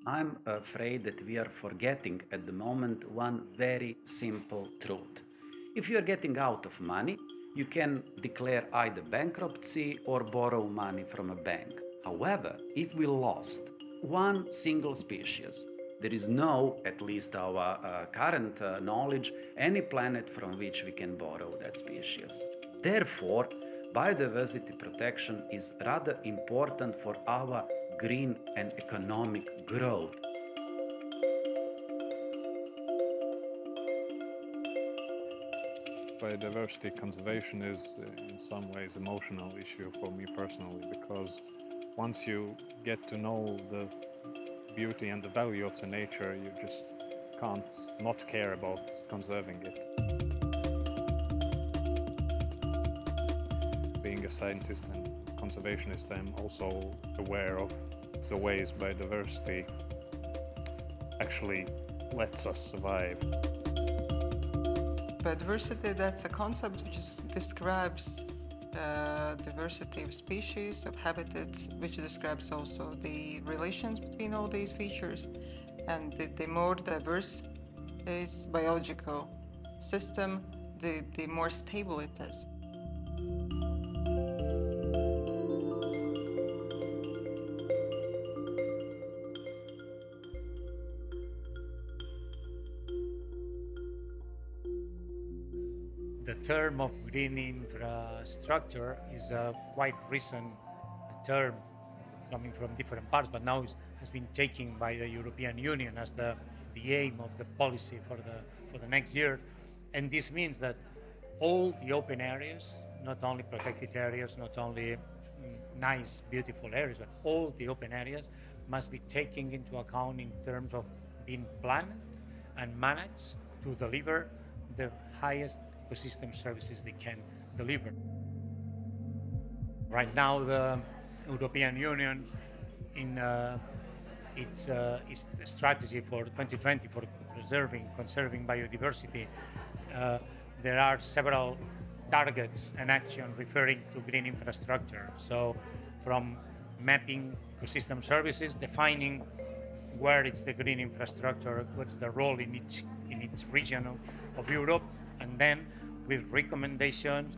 I'm afraid that we are forgetting at the moment one very simple truth. If you are getting out of money, you can declare either bankruptcy or borrow money from a bank. However, if we lost one single species, there is no, at least our current knowledge, any planet from which we can borrow that species. Therefore, biodiversity protection is rather important for our green and economic growth. Biodiversity conservation is in some ways emotional issue for me personally, because once you get to know the beauty and the value of the nature, you just can't not care about conserving it. Being a scientist and conservationist, I'm also aware of the ways biodiversity actually lets us survive. Biodiversity, that's a concept which describes diversity of species, of habitats, which describes also the relations between all these features. And the more diverse is biological system, the more stable it is. The term of green infrastructure is a quite recent term coming from different parts, but now has been taken by the European Union as the aim of the policy for the next year. And this means that all the open areas, not only protected areas, not only nice, beautiful areas, but all the open areas must be taken into account in terms of being planned and managed to deliver the highest ecosystem services they can deliver. Right now, the European Union, in its strategy for 2020 for conserving biodiversity, uh, there are several targets and action referring to green infrastructure. So, from mapping ecosystem services, defining where it's the green infrastructure, what's the role in each region of Europe, and then with recommendations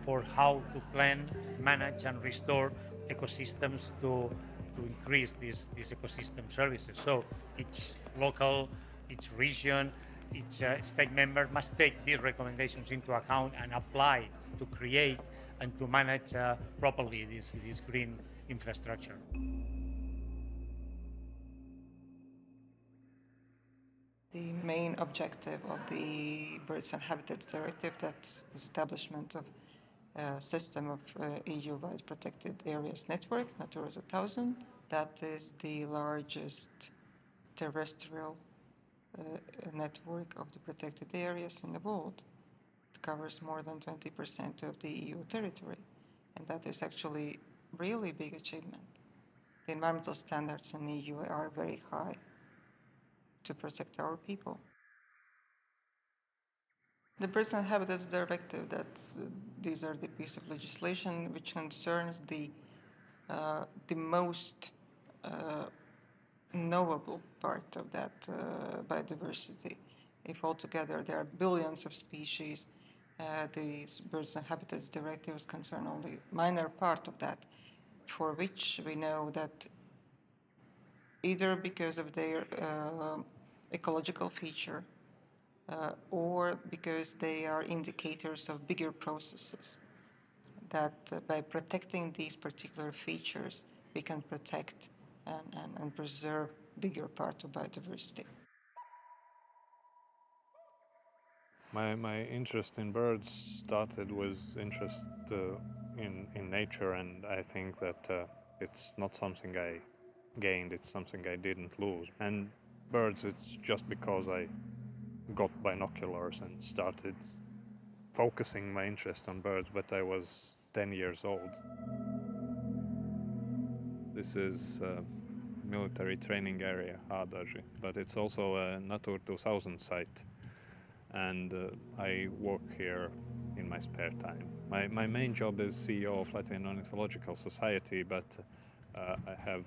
for how to plan, manage, and restore ecosystems to increase these ecosystem services. So each local, each region, each state member must take these recommendations into account and apply it to create and to manage properly this green infrastructure. The main objective of the Birds and Habitats Directive, that's establishment of a system of EU-wide protected areas network, Natura 2000. That is the largest terrestrial network of the protected areas in the world. It covers more than 20% of the EU territory, and that is actually really big achievement. The environmental standards in the EU are very high to protect our people. The Birds and Habitats Directive, these are the piece of legislation which concerns the most knowable part of that biodiversity. If altogether there are billions of species, the Birds and Habitats Directives concern only minor part of that, for which we know that either because of their ecological feature or because they are indicators of bigger processes, that by protecting these particular features, we can protect and preserve bigger part of biodiversity. My interest in birds started with interest in nature, and I think that it's not something I gained, it's something I didn't lose. And birds, it's just because I got binoculars and started focusing my interest on birds, but I was 10 years old. This is a military training area, Ādaži, but it's also a Natura 2000 site, and I work here in my spare time. My main job is CEO of Latvian Ornithological Society, but I have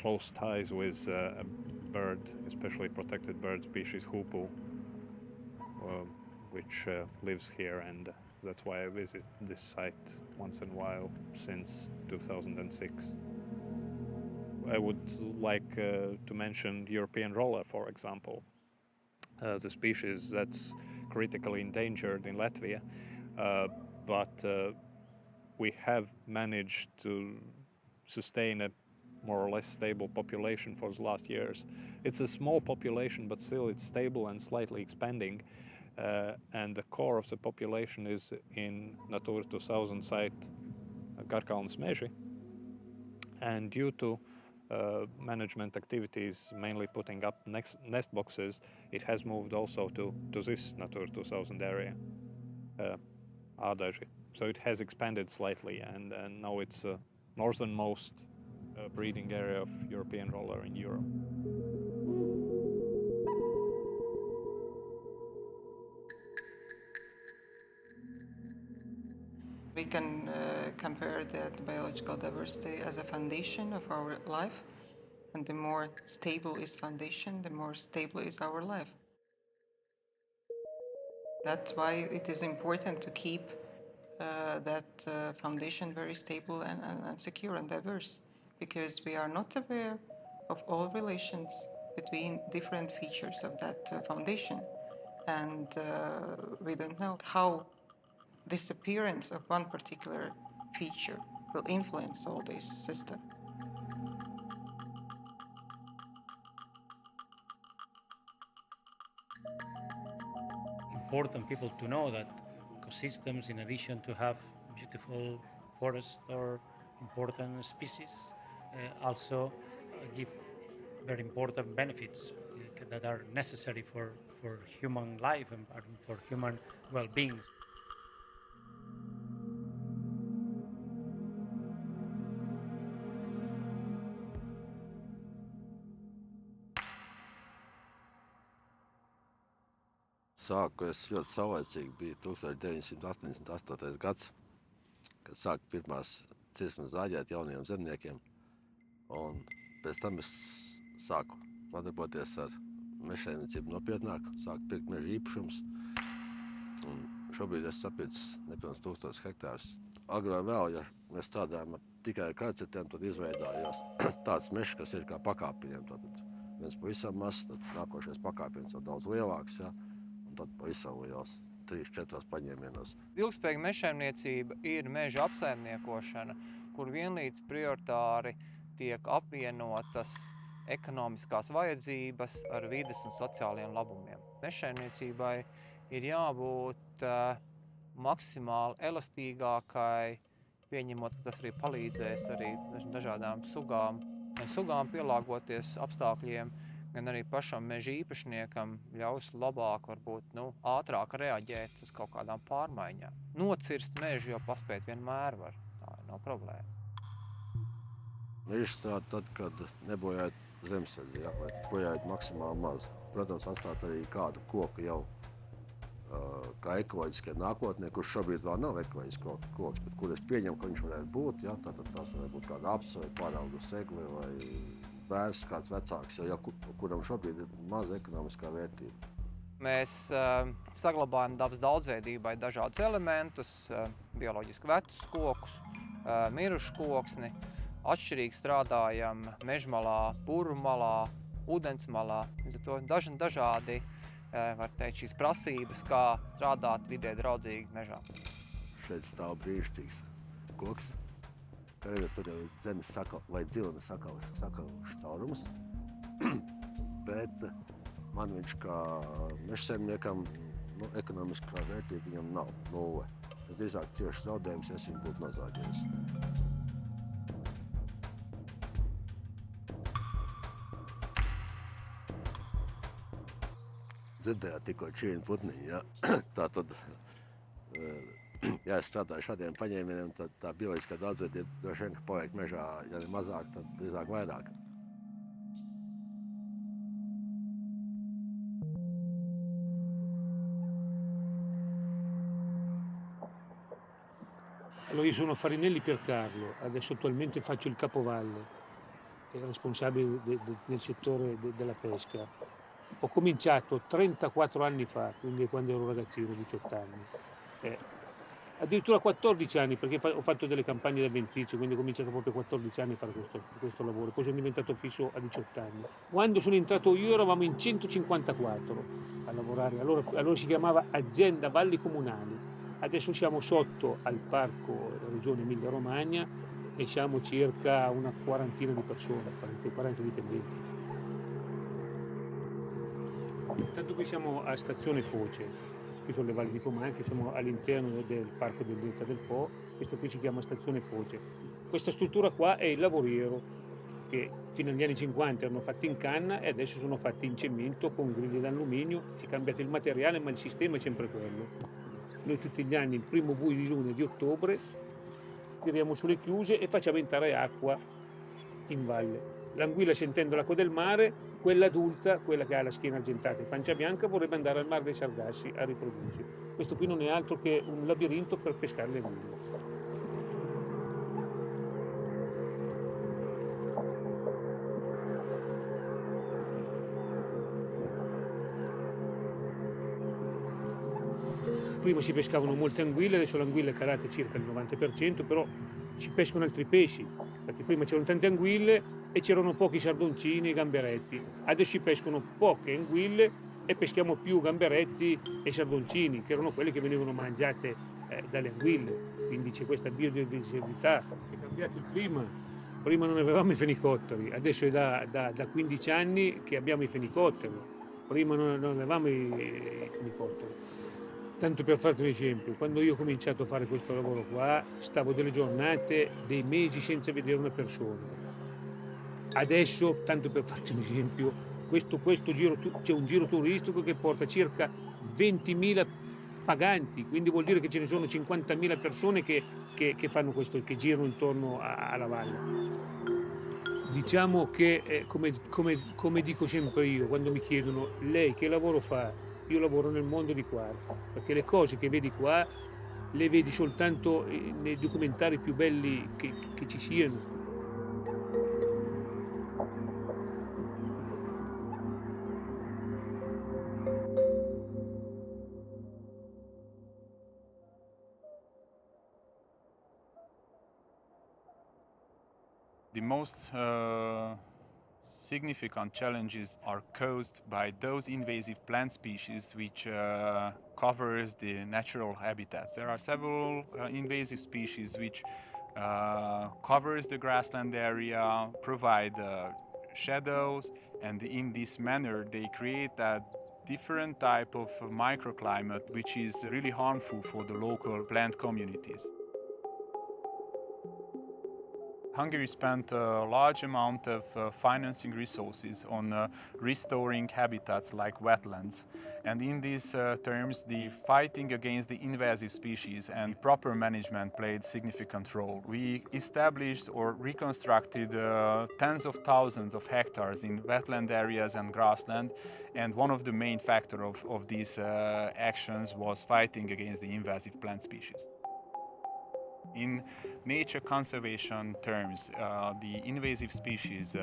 close ties with a bird, especially protected bird species hoopoe, which lives here, and that's why I visit this site once in a while since 2006. I would like to mention European roller, for example, the species that's critically endangered in Latvia, but we have managed to sustain a more or less stable population for the last years. It's a small population, but still it's stable and slightly expanding. And the core of the population is in Natura 2000 site Garkalnas meži. And due to management activities, mainly putting up nest boxes, it has moved also to this Natura 2000 area, Ādaži. So it has expanded slightly, and now it's northernmost breeding area of European roller in Europe. We can compare that biological diversity as a foundation of our life, and the more stable is foundation, the more stable is our life. That's why it is important to keep that foundation very stable and secure and diverse, because we are not aware of all relations between different features of that foundation, and we don't know how disappearance of one particular feature will influence all this system. Important people to know that ecosystems, in addition to have beautiful forests or important species, also give very important benefits that are necessary for human life and for human well-being. Sāku es ļoti saulaicīgi, bija 1988. gads, kad sāku pirmās cirsmas zāģēt jauniem zemniekiem. Un pēc tam es sāku nodarboties ar mežsaimniecību nopietnāk, sāku pirkt meža īpašums. Un šobrīd es sapircis nepilns 1000 hektārus. Agro vēl, ja mēs strādājam tikai ar karcetēm, tad izveidojās tāds mežs, kas ir kā pakāpieniem. Tad viens pavisam mazs, tad nākošais pakāpiens vēl daudz lielāks, ja? Un tad pavisam liels 3-4 paņēmienos. Ilgspējīga mežsaimniecība ir meža apsaimniekošana, kur vienlīdz prioritāri tiek apvienotas ekonomiskās vajadzības ar vides un sociāliem labumiem. Mežsaimniecībai ir jābūt maksimāli elastīgākai, pieņemot, ka tas arī palīdzēs arī dažādām sugām pielāgoties apstākļiem, gan arī pašam meža īpašniekam ļaus labāk, varbūt, ātrāk reaģēt uz kaut kādām pārmaiņām. Nocirst mežu jau paspēt vienmēr var, tā nav problēma. Mežs strādā tad, kad nebojājat zemesardzi, ja, vai bojājat maksimāli maz. Protams, atstāt arī kādu koku jau kā ekoloģiskai nākotnē, kurš šobrīd vēl nav ekoloģisks koks, bet kur es pieņemu, ka viņš varētu būt, ja, tātad tās varētu būt kāda apsa vai pārauga segli vai bērs kāds vecāks, ja, kuram šobrīd ir maza ekonomiskā vērtība. Mēs saglabājam dabas daudzveidībai dažādus elementus, bioloģiski vecus kokus, mirušu koksni, atšķirīgi strādājam mežmalā, puru malā, ūdens malā. Dažādi, var teikt, šīs prasības, kā strādāt vidē draudzīgi mežā. Šeit stāv brīnišķīgs koks. Tur jau zemes vai dzilna sakaušas caurumus, bet man viņš kā mežsaimniekam ekonomiskā vērtība viņam nav 0. Es drīzāk cieši zaudējums, ja es viņu būtu nozāģējis. Dzirdējāt tikko čīni putniņi, ja? Tātad, ja es strādāju šādiem paņēmieniem, tad tā bioloģiskā daudzveidība droši vien, ka paliek mežā, ja ne mazāk, tad drīzāk vairāk. Allora, io sono Farinelli Piercarlo, adesso attualmente faccio il capovalle. responsabile del settore della pesca. Ho cominciato 34 anni fa, quindi quando ero ragazzino, 18 anni. Addirittura 14 anni, perché ho fatto delle campagne d'avventizio, quindi ho cominciato proprio a 14 anni a fare questo lavoro, poi sono diventato fisso a 18 anni. Quando sono entrato io eravamo in 154 a lavorare, allora si chiamava Azienda Valli Comunali, adesso siamo sotto al Parco Regione Emilia-Romagna e siamo circa una quarantina di persone, 40 dipendenti. Intanto qui siamo a Stazione Foce, qui sono le Valli di Comacchio, siamo all'interno del Parco del Delta del Po, questo qui si chiama Stazione Foce. Questa struttura qua è il lavoriero, che fino agli anni 50 erano fatti in canna e adesso sono fatti in cemento con griglie d'alluminio, è cambiato il materiale ma il sistema è sempre quello. Noi tutti gli anni, il primo buio di luna e di ottobre, tiriamo sulle chiuse e facciamo entrare acqua in valle. L'anguilla, sentendo l'acqua del mare, quella adulta, quella che ha la schiena argentata e pancia bianca, vorrebbe andare al mare dei Sargassi a riprodursi. Questo qui non è altro che un labirinto per pescare le anguille. Prima si pescavano molte anguille, adesso l'anguilla è calata circa il 90%, però si pescano altri pesci, perché prima c'erano tante anguille e c'erano pochi sardoncini e gamberetti. Adesso si pescano poche anguille e peschiamo più gamberetti e sardoncini, che erano quelli che venivano mangiate dalle anguille. Quindi c'è questa biodiversità. È cambiato il clima. Prima non avevamo i fenicotteri, adesso è da 15 anni che abbiamo i fenicotteri. Prima non avevamo i fenicotteri. Tanto per farti un esempio, quando io ho cominciato a fare questo lavoro qua, stavo delle giornate, dei mesi senza vedere una persona. Adesso, tanto per farti un esempio, c'è un giro turistico che porta circa 20.000 paganti, quindi vuol dire che ce ne sono 50.000 persone che fanno questo, che girano intorno alla valle. Diciamo che, come dico sempre io, quando mi chiedono lei che lavoro fa, io lavoro nel mondo di qua, perché le cose che vedi qua le vedi soltanto nei documentari più belli che ci siano. The most significant challenges are caused by those invasive plant species which covers the natural habitats. There are several invasive species which covers the grassland area, provide shadows, and in this manner they create a different type of microclimate which is really harmful for the local plant communities. Hungary spent a large amount of financing resources on restoring habitats like wetlands. And in these terms, the fighting against the invasive species and proper management played a significant role. We established or reconstructed tens of thousands of hectares in wetland areas and grassland. And one of the main factors of these actions was fighting against the invasive plant species. In nature conservation terms, the invasive species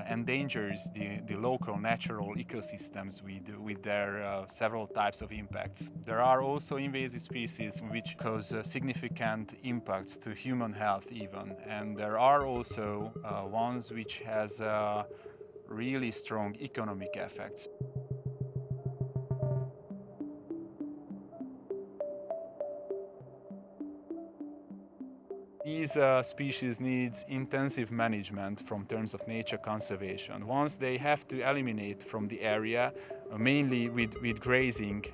endangers the local natural ecosystems with their several types of impacts. There are also invasive species which cause significant impacts to human health even, and there are also ones which has really strong economic effects. These species need intensive management from terms of nature conservation. Once they have to eliminate from the area, mainly with grazing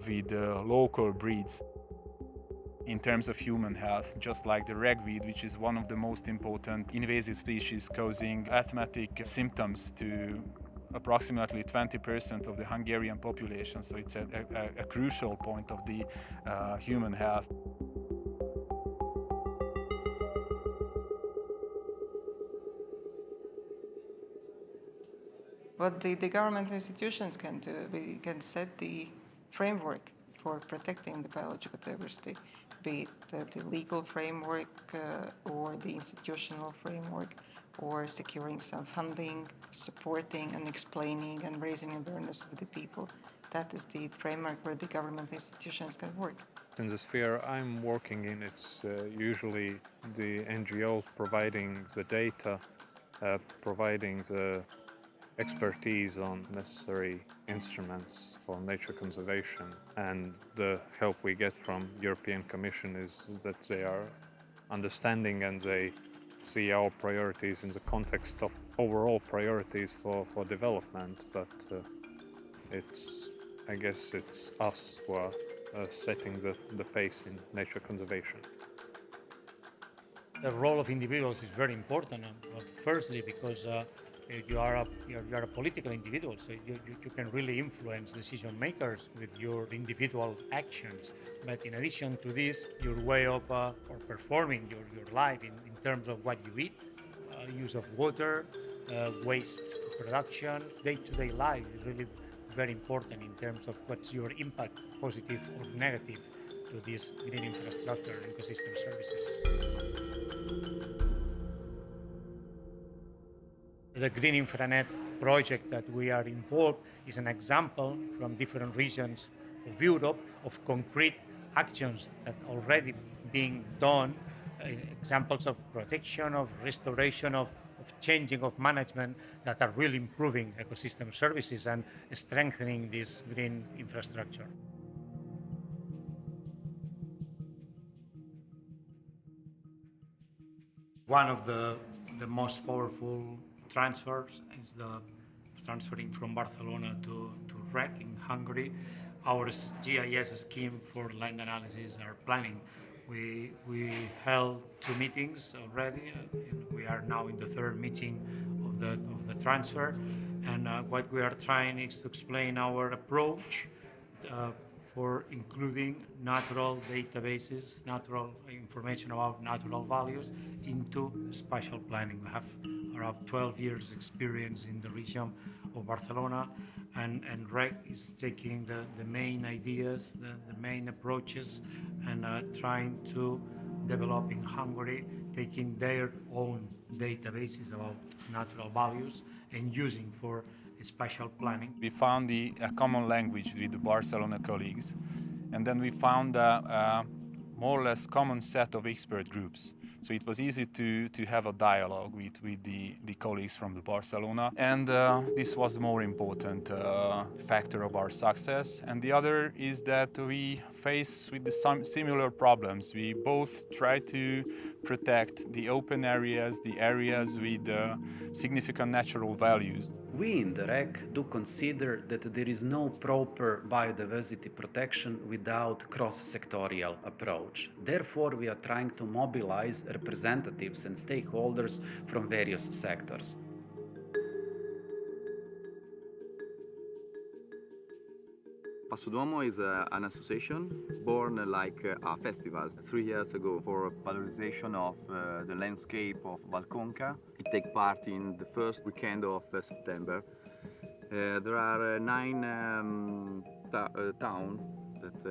with local breeds. In terms of human health, just like the ragweed, which is one of the most important invasive species causing asthmatic symptoms to approximately 20% of the Hungarian population. So it's a crucial point of the human health. What the government institutions can do, we can set the framework for protecting the biological diversity, be it the legal framework or the institutional framework or securing some funding, supporting and explaining and raising awareness of the people. That is the framework where the government institutions can work. In the sphere I'm working in, it's usually the NGOs providing the data, providing the expertise on necessary instruments for nature conservation, and the help we get from European Commission is that they are understanding and they see our priorities in the context of overall priorities for development, but I guess it's us who are setting the pace in nature conservation. The role of individuals is very important, firstly because you are a political individual, so you can really influence decision makers with your individual actions. But in addition to this, your way of performing your life in terms of what you eat, use of water, waste production, day-to-day life is really very important in terms of what's your impact, positive or negative, to this green infrastructure and ecosystem services. The GreenInfraNet project that we are involved is an example from different regions of Europe of concrete actions that already being done, examples of protection, of restoration, of changing of management that are really improving ecosystem services and strengthening this green infrastructure. One of the most powerful transfers is the transferring from Barcelona to REC in Hungary. Our GIS scheme for land analysis are planning. We held 2 meetings already. We are now in the 3rd meeting of the transfer, and what we are trying is to explain our approach for including natural databases, natural information about natural values into spatial planning. We have around 12 years experience in the region of Barcelona, and REC is taking the main ideas, the main approaches, and trying to develop in Hungary, taking their own databases about natural values and using for spatial planning. We found a common language with the Barcelona colleagues, and then we found a more or less common set of expert groups. So it was easy to have a dialogue with the colleagues from the Barcelona, and this was the more important factor of our success. And the other is that we face with the similar problems. We both try to protect the open areas, the areas with significant natural values. We in the REC do consider that there is no proper biodiversity protection without cross-sectorial approach. Therefore, we are trying to mobilize representatives and stakeholders from various sectors. Passo d'Uomo is an association born like a festival 3 years ago for valorization of the landscape of Valconca. It takes part in the first weekend of September. There are 9 towns that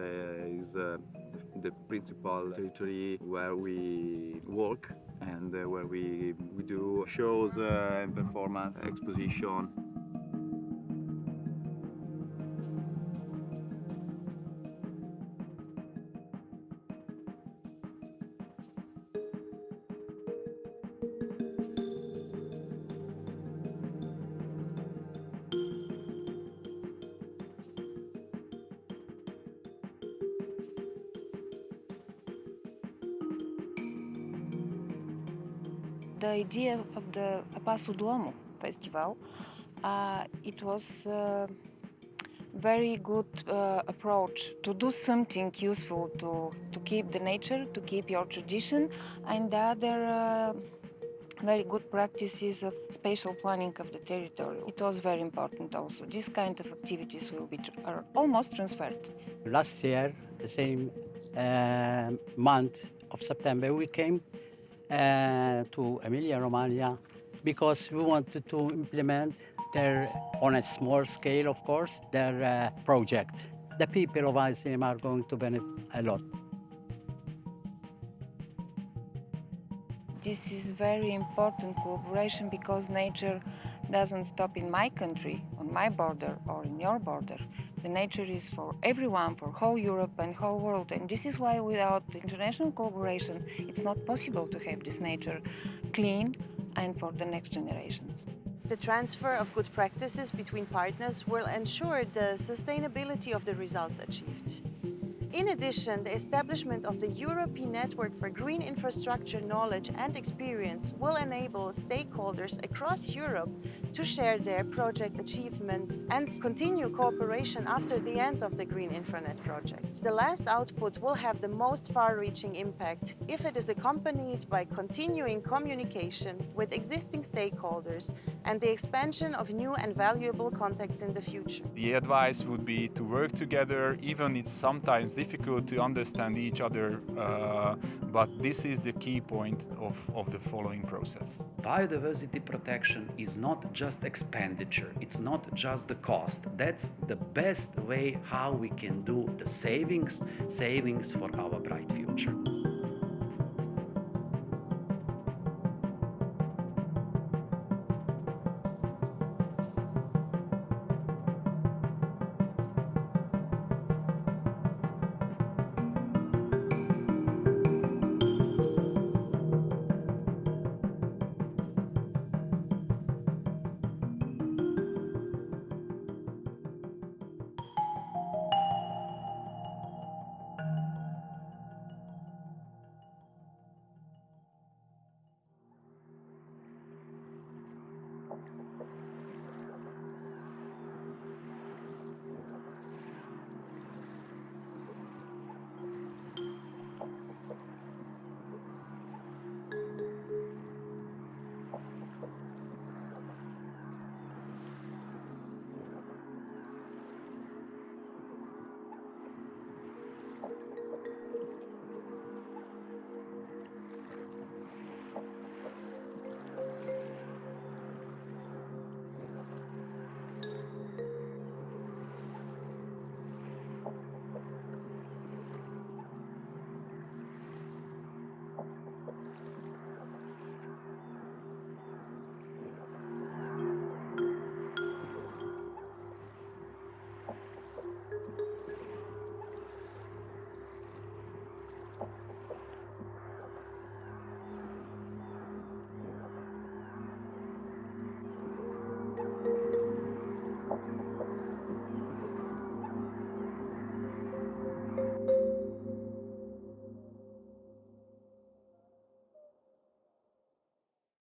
is the principal territory where we walk and where we do shows and performance, exposition. The idea of the Passo d'Uomo festival, it was a very good approach to do something useful to keep the nature, to keep your tradition, and the other very good practices of spatial planning of the territory. It was very important also. This kind of activities will be are almost transferred. Last year, the same month of September, we came to Emilia-Romagna because we wanted to implement their, on a small scale, of course, their project. The people of ICM are going to benefit a lot. this is very important collaboration because nature doesn't stop in my country, on my border, or in your border. The nature is for everyone, for whole Europe and whole world. And this is why without international collaboration, it's not possible to have this nature clean and for the next generations. The transfer of good practices between partners will ensure the sustainability of the results achieved. In addition, the establishment of the European Network for Green Infrastructure Knowledge and Experience will enable stakeholders across Europe to share their project achievements and continue cooperation after the end of the GreenInfraNet project. The last output will have the most far-reaching impact if it is accompanied by continuing communication with existing stakeholders and the expansion of new and valuable contacts in the future. The advice would be to work together, even it's sometimes difficult to understand each other, but this is the key point of the following process. Biodiversity protection is not just expenditure, it's not just the cost. That's the best way how we can do the savings for our bright future.